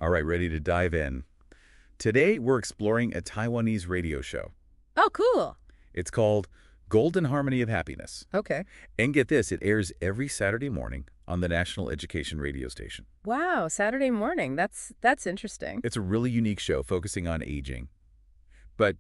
All right, ready to dive in. Today, we're exploring a Taiwanese radio show. Oh, cool. It's called Golden Harmony of Happiness. Okay. And get this, it airs every Saturday morning on the National Education radio station. Wow, Saturday morning. That's interesting. It's a really unique show focusing on aging. But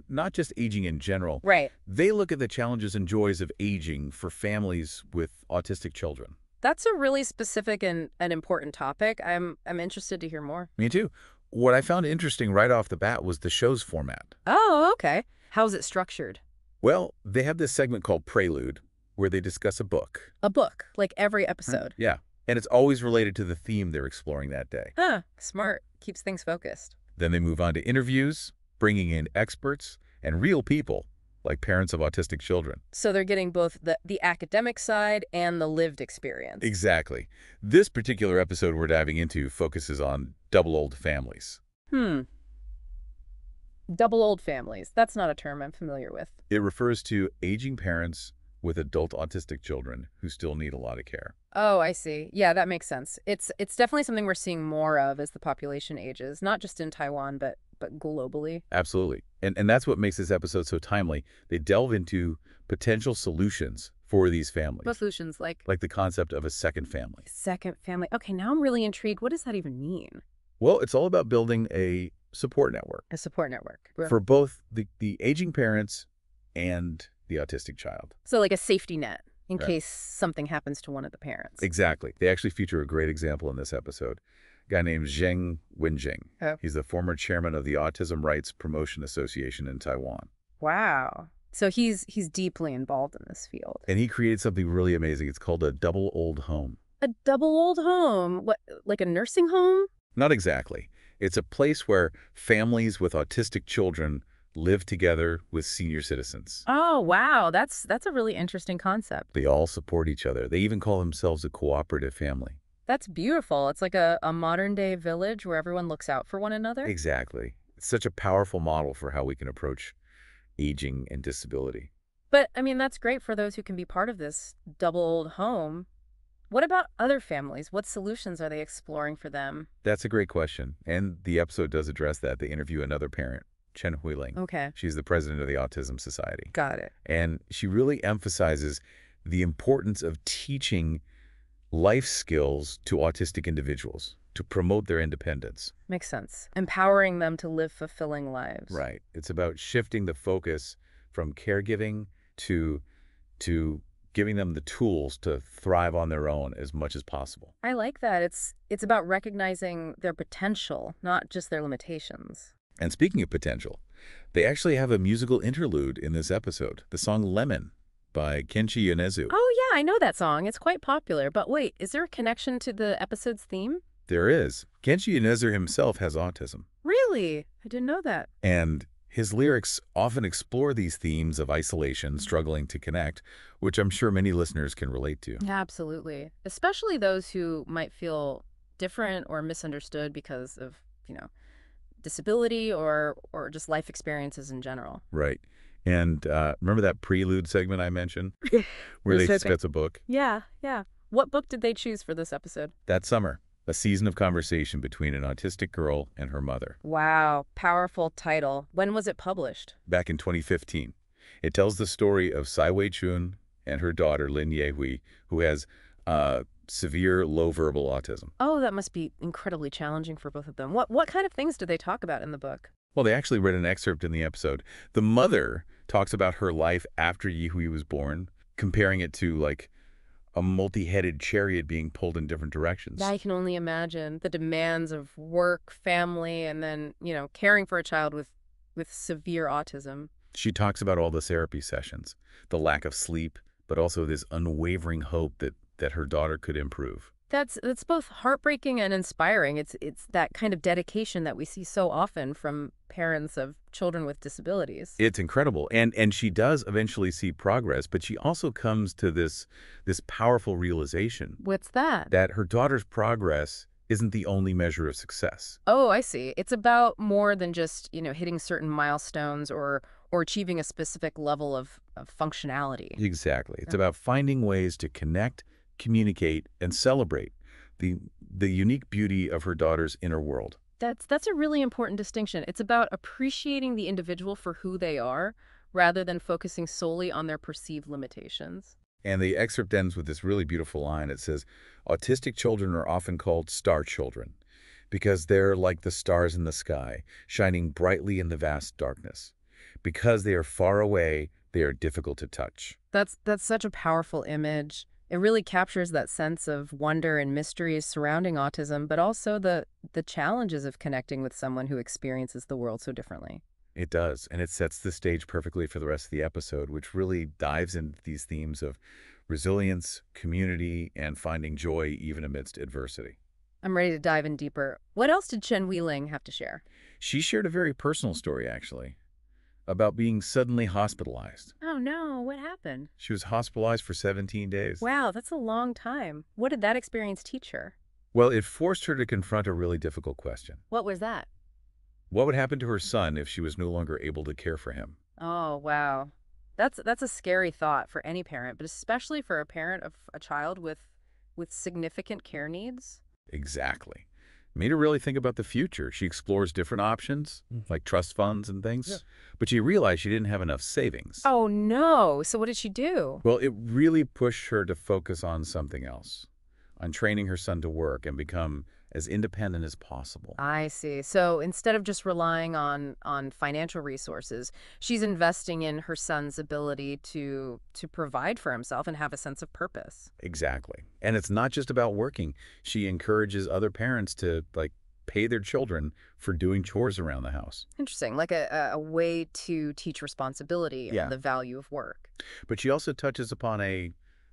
not just aging in general. Right. They look at the challenges and joys of aging for families with autistic children. That's a really specific and an important topic. I'm interested to hear more. Me too. What I found interesting right off the bat was the show's format. Oh, okay. How's it structured? Well, they have this segment called Prelude, where they discuss a book. A book, like every episode. Yeah, and it's always related to the theme they're exploring that day. Huh, smart. Keeps things focused. Then they move on to interviews, bringing in experts and real people, like parents of autistic children. So they're getting both the academic side and the lived experience. Exactly. This particular episode we're diving into focuses on double old families. Double old families. That's not a term I'm familiar with. It refers to aging parents with adult autistic children who still need a lot of care. Oh, I see. Yeah, that makes sense. It's definitely something we're seeing more of as the population ages, not just in Taiwan, but globally. Absolutely. And that's what makes this episode so timely. They delve into potential solutions for these families. What solutions, like the concept of a second family. second family? Okay, now I'm really intrigued. What does that even mean? Well, it's all about building a support network A support network. for both the aging parents and the autistic child. So like a safety net in Right. case something happens to one of the parents. Exactly. They actually feature a great example in this episode. A guy named Zheng Wenjing. Oh. He's the former chairman of the Autism Rights Promotion Association in Taiwan. Wow. So he's deeply involved in this field. And he created something really amazing. It's called a double old home. A double old home? What, like a nursing home? Not exactly. It's a place where families with autistic children live together with senior citizens. Oh, wow. That's a really interesting concept. They all support each other. They even call themselves a cooperative family. That's beautiful. It's like a modern-day village where everyone looks out for one another. Exactly. It's such a powerful model for how we can approach aging and disability. But, I mean, that's great for those who can be part of this double old home. What about other families? What solutions are they exploring for them? That's a great question. And the episode does address that. They interview another parent, Chen Huiling. Okay. She's the president of the Autism Society. Got it. And she really emphasizes the importance of teaching life skills to autistic individuals to promote their independence. Makes sense. Empowering them to live fulfilling lives. Right. It's about shifting the focus from caregiving to giving them the tools to thrive on their own as much as possible. I like that. It's about recognizing their potential, not just their limitations. And speaking of potential, they actually have a musical interlude in this episode, the song Lemon by Kenshi Yonezu. Oh, yeah, I know that song. It's quite popular. But wait, is there a connection to the episode's theme? There is. Kenshi Yonezu himself has autism. Really? I didn't know that. And his lyrics often explore these themes of isolation, struggling to connect, which I'm sure many listeners can relate to. Absolutely. Especially those who might feel different or misunderstood because of, disability or just life experiences in general. Right. And remember that prelude segment I mentioned where they discuss a book? Yeah. What book did they choose for this episode? That summer, a season of conversation between an autistic girl and her mother. Wow. Powerful title. When was it published? Back in 2015. It tells the story of Tsai Wei-chun and her daughter, Lin Yehui, who has severe low verbal autism. Oh, that must be incredibly challenging for both of them. What kind of things do they talk about in the book? Well, they actually read an excerpt in the episode. The mother talks about her life after Yehui was born, comparing it to like a multi-headed chariot being pulled in different directions. I can only imagine the demands of work, family, and then, caring for a child with severe autism. She talks about all the therapy sessions, the lack of sleep, but also this unwavering hope that her daughter could improve. That's both heartbreaking and inspiring. It's that kind of dedication that we see so often from parents of children with disabilities. It's incredible. And she does eventually see progress, but she also comes to this powerful realization. What's that? That her daughter's progress isn't the only measure of success. Oh, I see. It's about more than just, hitting certain milestones or achieving a specific level of functionality. Exactly. It's about finding ways to connect, communicate, and celebrate the the unique beauty of her daughter's inner world. That's a really important distinction. It's about appreciating the individual for who they are rather than focusing solely on their perceived limitations. And the excerpt ends with this really beautiful line. It says, autistic children are often called star children because they're like the stars in the sky, shining brightly in the vast darkness. Because they are far away, they are difficult to touch. That's such a powerful image. It really captures that sense of wonder and mystery surrounding autism, but also the challenges of connecting with someone who experiences the world so differently. It does, and it sets the stage perfectly for the rest of the episode, which really dives into these themes of resilience, community, and finding joy even amidst adversity. I'm ready to dive in deeper. What else did Chen Wheeling have to share? She shared a very personal story, actually, about being suddenly hospitalized. Oh no, what happened? She was hospitalized for 17 days. Wow, that's a long time. What did that experience teach her? Well, it forced her to confront a really difficult question. What was that? What would happen to her son if she was no longer able to care for him? Oh, wow. That's a scary thought for any parent, but especially for a parent of a child with significant care needs. Exactly. Made her really think about the future. She explores different options, like trust funds and things. Yeah. But she realized she didn't have enough savings. Oh no. So what did she do? Well, it really pushed her to focus on something else, on training her son to work and become as independent as possible. I see. So instead of just relying on financial resources, she's investing in her son's ability to provide for himself and have a sense of purpose. Exactly. And it's not just about working. She encourages other parents to, pay their children for doing chores around the house. Interesting, like a way to teach responsibility Yeah. and the value of work. But she also touches upon a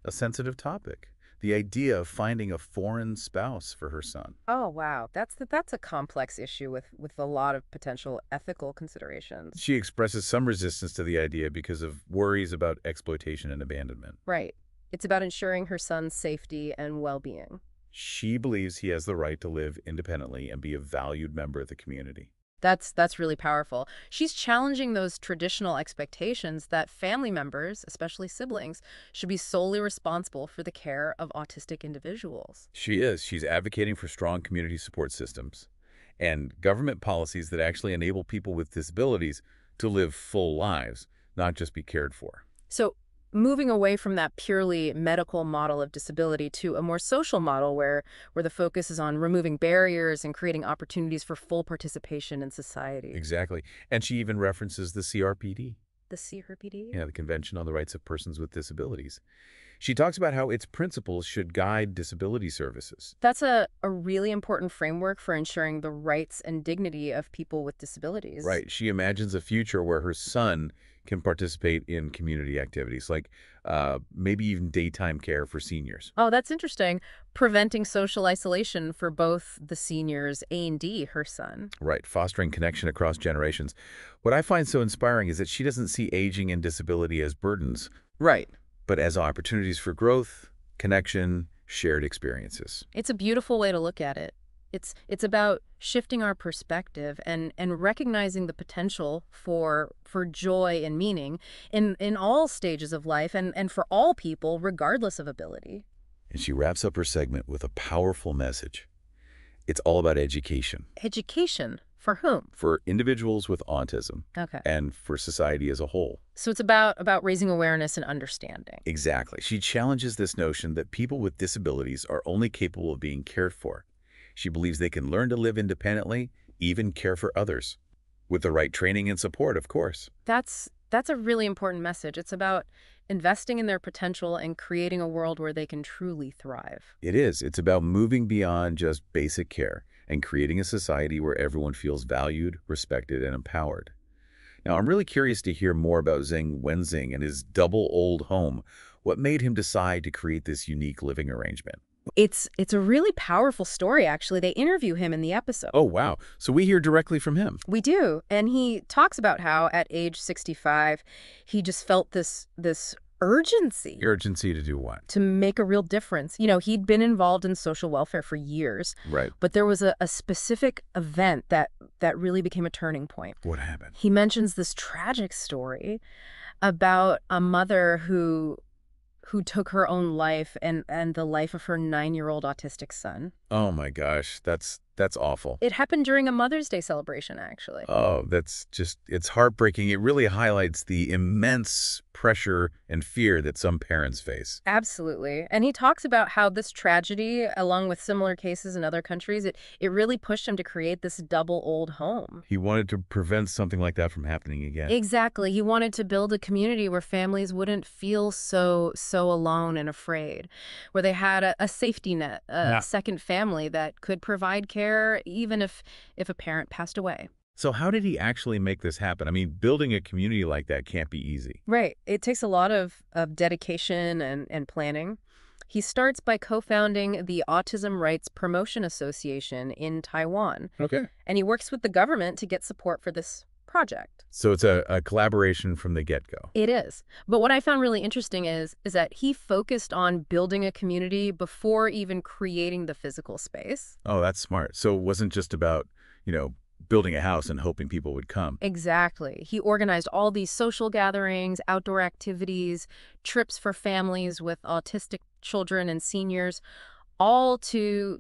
sensitive topic, the idea of finding a foreign spouse for her son. Oh, wow. That's a complex issue with a lot of potential ethical considerations. She expresses some resistance to the idea because of worries about exploitation and abandonment. Right. It's about ensuring her son's safety and well-being. She believes he has the right to live independently and be a valued member of the community. That's really powerful. She's challenging those traditional expectations that family members, especially siblings, should be solely responsible for the care of autistic individuals. She is. She's advocating for strong community support systems and government policies that actually enable people with disabilities to live full lives, not just be cared for. So moving away from that purely medical model of disability to a more social model where the focus is on removing barriers and creating opportunities for full participation in society. Exactly. And she even references the CRPD. The CRPD? Yeah, the Convention on the Rights of Persons with Disabilities. She talks about how its principles should guide disability services. That's a really important framework for ensuring the rights and dignity of people with disabilities. Right. She imagines a future where her son can participate in community activities, like maybe even daytime care for seniors. Oh, that's interesting. Preventing social isolation for both the seniors and her son. Right, fostering connection across generations. What I find so inspiring is that she doesn't see aging and disability as burdens, Right. but as opportunities for growth, connection, shared experiences. It's a beautiful way to look at it. It's about shifting our perspective and recognizing the potential for joy and meaning in all stages of life and for all people, regardless of ability. And she wraps up her segment with a powerful message. It's all about education. Education for whom? For individuals with autism Okay. and for society as a whole. So it's about raising awareness and understanding. Exactly. She challenges this notion that people with disabilities are only capable of being cared for. She believes they can learn to live independently, even care for others. With the right training and support, of course. That's a really important message. It's about investing in their potential and creating a world where they can truly thrive. It is. It's about moving beyond just basic care and creating a society where everyone feels valued, respected, and empowered. Now, I'm really curious to hear more about Zheng Wenzing and his double old home. What made him decide to create this unique living arrangement? It's a really powerful story, actually. They interview him in the episode. Oh, wow. So we hear directly from him. We do. And he talks about how at age 65, he just felt this urgency Urgency to do what? to make a real difference. You know, he'd been involved in social welfare for years, Right. but there was a specific event that really became a turning point. What happened? He mentions this tragic story about a mother who who took her own life and the life of her 9-year-old autistic son. Oh my gosh, that's awful. It happened during a Mother's Day celebration, actually. Oh, it's heartbreaking. It really highlights the immense pressure and fear that some parents face. Absolutely. And he talks about how this tragedy, along with similar cases in other countries, it really pushed him to create this double old home. He wanted to prevent something like that from happening again. Exactly. He wanted to build a community where families wouldn't feel so alone and afraid, where they had a safety net, a second family that could provide care even if a parent passed away. So how did he actually make this happen? I mean, building a community like that can't be easy. Right. It takes a lot of dedication and planning. He starts by co-founding the Autism Rights Promotion Association in Taiwan, Okay. and he works with the government to get support for this project. So it's a collaboration from the get-go. It is. But what I found really interesting is that he focused on building a community before even creating the physical space. Oh, that's smart. So it wasn't just about, building a house and hoping people would come. Exactly. He organized all these social gatherings, outdoor activities, trips for families with autistic children and seniors, all to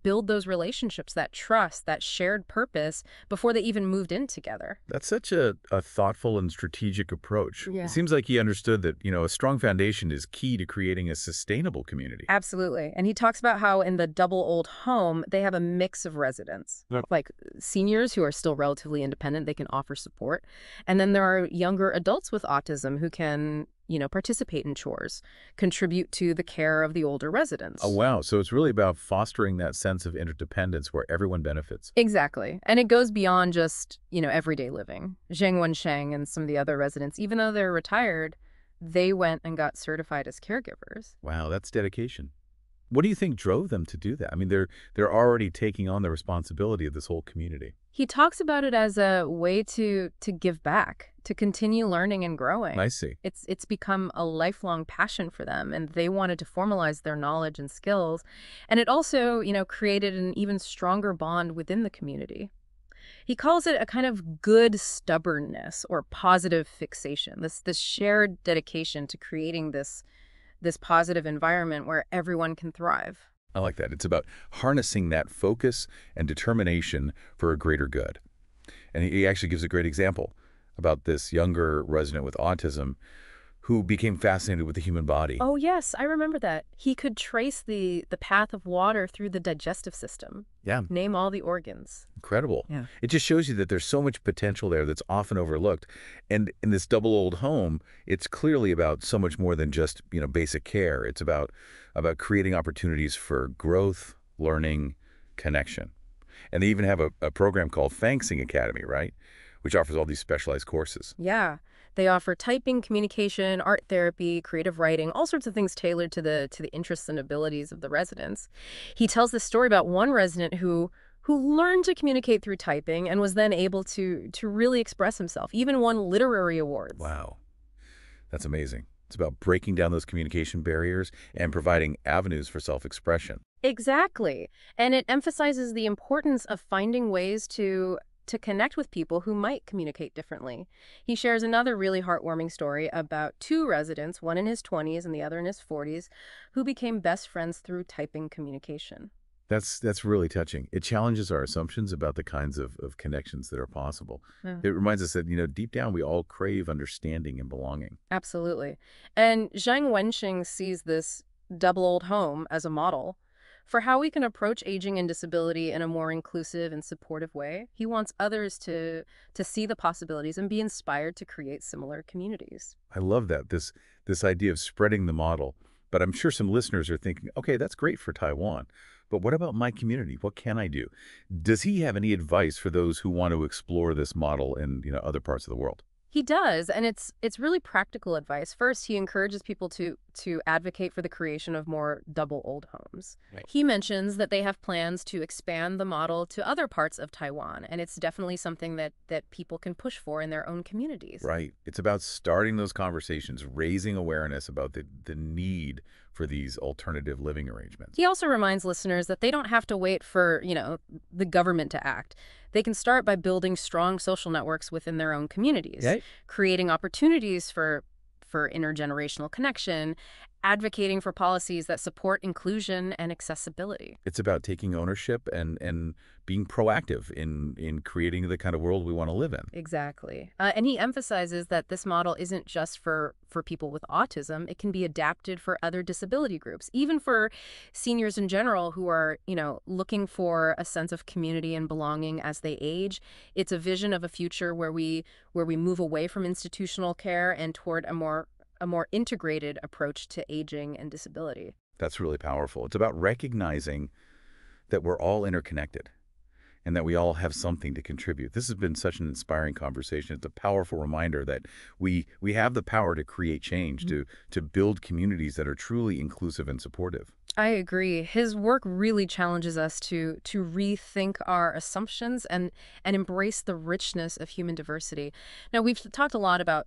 build those relationships, that trust, that shared purpose before they even moved in together. That's such a thoughtful and strategic approach. Yeah. It seems like he understood that, a strong foundation is key to creating a sustainable community. Absolutely. And he talks about how in the double old home, they have a mix of residents, like seniors who are still relatively independent. They can offer support. And then there are younger adults with autism who can participate in chores, contribute to the care of the older residents. Oh, wow. So it's really about fostering that sense of interdependence where everyone benefits. Exactly. And it goes beyond just, everyday living. Zheng Wensheng and some of the other residents, even though they're retired, they went and got certified as caregivers. Wow, that's dedication. What do you think drove them to do that? I mean, they're already taking on the responsibility of this whole community. He talks about it as a way to give back, to continue learning and growing. I see. It's become a lifelong passion for them, and they wanted to formalize their knowledge and skills. And it also, created an even stronger bond within the community. He calls it a kind of good stubbornness or positive fixation, this shared dedication to creating this positive environment where everyone can thrive. I like that. It's about harnessing that focus and determination for a greater good. And he actually gives a great example about this younger resident with autism who became fascinated with the human body. Oh, yes, I remember that. He could trace the path of water through the digestive system. Yeah. Name all the organs. Incredible. Yeah. It just shows you that there's so much potential there that's often overlooked. And in this double old home, it's clearly about so much more than just, basic care. It's about creating opportunities for growth, learning, connection. And they even have a program called Fangsing Academy, right? Which offers all these specialized courses. Yeah. They offer typing, communication, art therapy, creative writing, all sorts of things tailored to the interests and abilities of the residents. He tells this story about one resident who learned to communicate through typing and was then able to really express himself, even won literary awards. Wow. That's amazing. It's about breaking down those communication barriers and providing avenues for self-expression. Exactly. And it emphasizes the importance of finding ways to connect with people who might communicate differently. He shares another really heartwarming story about two residents, one in his 20s and the other in his 40s, who became best friends through typing communication. That's really touching. It challenges our assumptions about the kinds of connections that are possible. Yeah. It reminds us that, deep down, we all crave understanding and belonging. Absolutely. And Zhang Wenxing sees this double old home as a model for how we can approach aging and disability in a more inclusive and supportive way. He wants others to see the possibilities and be inspired to create similar communities. I love that, this idea of spreading the model. But I'm sure some listeners are thinking, okay, that's great for Taiwan. But what about my community? What can I do? Does he have any advice for those who want to explore this model in other parts of the world? He does, and it's really practical advice. First, he encourages people to advocate for the creation of more double old homes. Right. He mentions that they have plans to expand the model to other parts of Taiwan, and it's definitely something that people can push for in their own communities. Right. It's about starting those conversations, raising awareness about the need for these alternative living arrangements. He also reminds listeners that they don't have to wait for, the government to act. They can start by building strong social networks within their own communities, Right. creating opportunities for for intergenerational connection, advocating for policies that support inclusion and accessibility. It's about taking ownership and being proactive in creating the kind of world we want to live in. Exactly. And he emphasizes that this model isn't just for people with autism. It can be adapted for other disability groups, even for seniors in general who are, looking for a sense of community and belonging as they age. It's a vision of a future where we move away from institutional care and toward a more integrated approach to aging and disability. That's really powerful. It's about recognizing that we're all interconnected and that we all have something to contribute. This has been such an inspiring conversation. It's a powerful reminder that we have the power to create change, to build communities that are truly inclusive and supportive. I agree. His work really challenges us to rethink our assumptions and embrace the richness of human diversity. Now, we've talked a lot about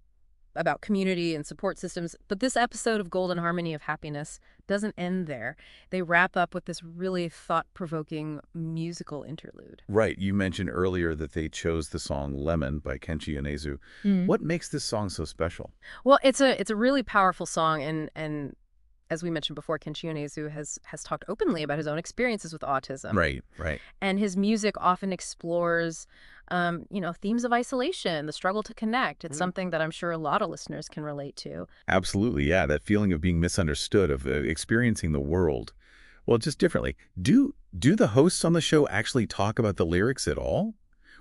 community and support systems, but this episode of Golden Harmony of Happiness doesn't end there. They wrap up with this really thought-provoking musical interlude. Right. You mentioned earlier that they chose the song Lemon by Kenshi Yonezu. What makes this song so special? Well, it's a really powerful song, and as we mentioned before, Kenshi Yonezu has talked openly about his own experiences with autism. Right. And his music often explores themes of isolation, the struggle to connect. It's something that I'm sure a lot of listeners can relate to. Absolutely, yeah. That feeling of being misunderstood, of experiencing the world, well, just differently. Do the hosts on the show actually talk about the lyrics at all?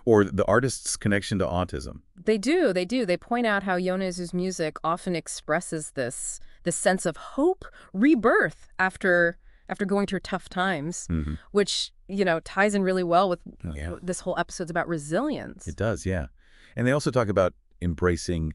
Or the artist's connection to autism? They do. They point out how Yonezu's music often expresses this sense of hope, rebirth after going through tough times, which, ties in really well with this whole episode's about resilience. It does, yeah. And they also talk about embracing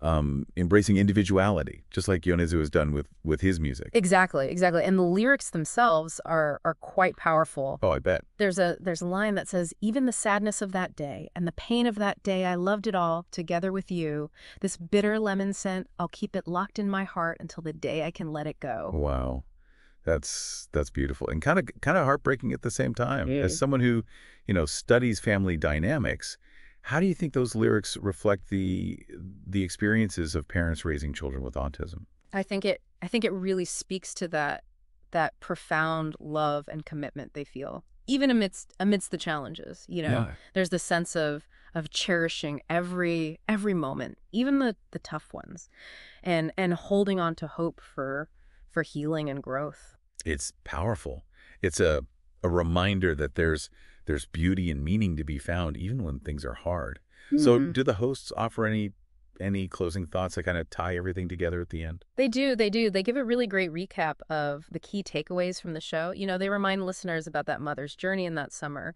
individuality, just like Yonezu has done with his music. Exactly. And the lyrics themselves are quite powerful. Oh, I bet. There's a line that says, "Even the sadness of that day and the pain of that day, I loved it all together with you. This bitter lemon scent, I'll keep it locked in my heart until the day I can let it go." Wow. That's beautiful and kind of heartbreaking at the same time. As someone who, studies family dynamics, how do you think those lyrics reflect the experiences of parents raising children with autism? I think it really speaks to that profound love and commitment they feel, even amidst the challenges. There's the sense of cherishing every moment, even the tough ones, and holding on to hope for healing and growth. It's powerful. It's a reminder that there's beauty and meaning to be found even when things are hard. So do the hosts offer any closing thoughts that kind of tie everything together at the end? They do. They give a really great recap of the key takeaways from the show. They remind listeners about that mother's journey in that summer,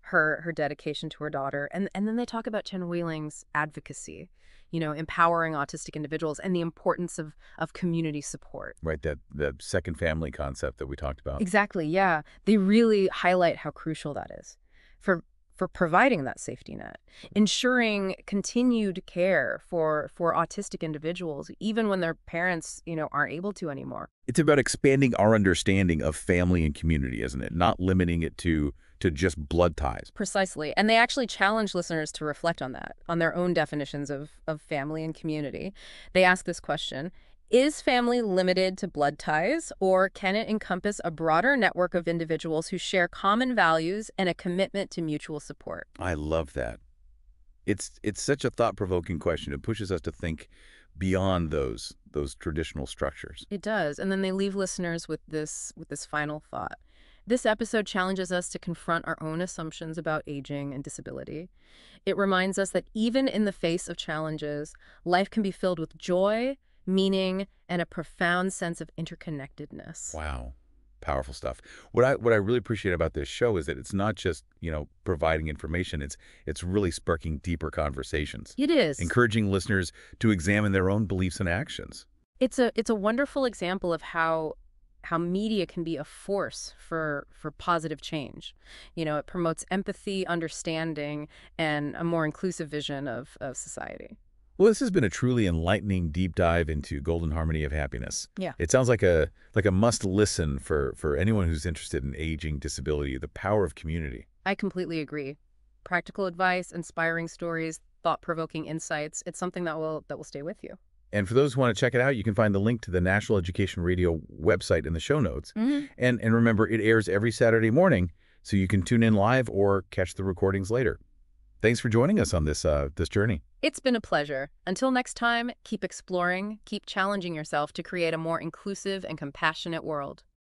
her dedication to her daughter, and then they talk about Chen Weiling's advocacy, empowering autistic individuals and the importance of community support. Right, that second family concept that we talked about. Exactly, yeah. They really highlight how crucial that is for providing that safety net, ensuring continued care for autistic individuals, even when their parents, aren't able to anymore. It's about expanding our understanding of family and community, isn't it? Not limiting it to just blood ties. Precisely. And they actually challenge listeners to reflect on that, on their own definitions of family and community. They ask this question: is family limited to blood ties, or can it encompass a broader network of individuals who share common values and a commitment to mutual support? I love that. It's such a thought-provoking question. It pushes us to think beyond those traditional structures. It does. And then they leave listeners with this final thought. This episode challenges us to confront our own assumptions about aging and disability. It reminds us that even in the face of challenges, life can be filled with joy, meaning, and a profound sense of interconnectedness. Wow. Powerful stuff. What I really appreciate about this show is that it's not just, providing information. It's really sparking deeper conversations. It is. Encouraging listeners to examine their own beliefs and actions. It's a wonderful example of how media can be a force for positive change. It promotes empathy, understanding, and a more inclusive vision of society. Well, this has been a truly enlightening deep dive into Golden Harmony of Happiness. Yeah. It sounds like a must listen for anyone who's interested in aging, disability, the power of community. I completely agree. Practical advice, inspiring stories, thought-provoking insights. It's something that will stay with you. And for those who want to check it out, you can find the link to the National Education Radio website in the show notes. Hmm. And remember, it airs every Saturday morning, so you can tune in live or catch the recordings later. Thanks for joining us on this journey. It's been a pleasure. Until next time, keep exploring, keep challenging yourself to create a more inclusive and compassionate world.